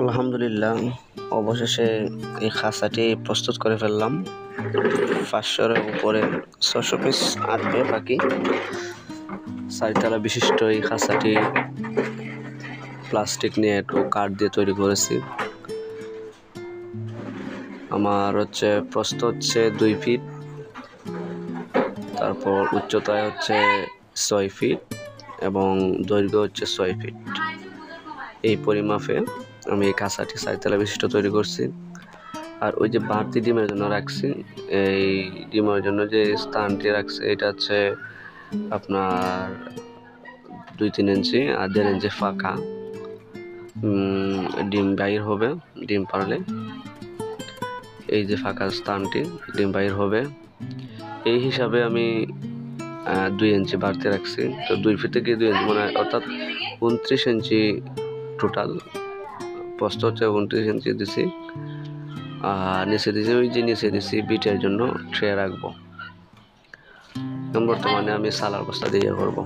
আলহামদুলিল্লাহ, অবশেষে এই খাঁচাটি প্রস্তুত করে ফেললাম। 500-এর উপরে 600 পিস আসবে বাকি। 4 তলা বিশিষ্ট এই খাঁচাটি প্লাস্টিক নেট ও কাঠ দিয়ে তৈরি করেছি। আমার প্রস্থ 2 ফিট, তারপর উচ্চতায় 6 ফিট এবং দৈর্ঘ্য 6 ফিট। এই পরিমাপে আমি এই খাঁচাটি 4 তলা বিশিষ্ট তৈরি করছি। আর ওই যে বাড়তি ডিমের জন্য রাখছি, এই ডিমের জন্য যে স্থানটি রাখছি এটা আপনার 2-3 ইঞ্চি আর 1.5 ইঞ্চি ফাঁকা। ডিম বাইর হবে, ডিম পারলে এই যে ফাঁকা স্থানটি ডিম বাইর হবে। এই হিসাবে আমি 2 ইঞ্চি বাড়তি রাখছি। তো 2 ফিট থেকে 2 ইঞ্চি মানে অর্থাৎ 29 ইঞ্চি টোটাল। প্রস্থ 29 ইঞ্চি দিছি। আর নিচে দিছি বিটের জন্য ট্রে রাখবো। বর্তমানে আমি সালার বস্তা দিয়ে করবো।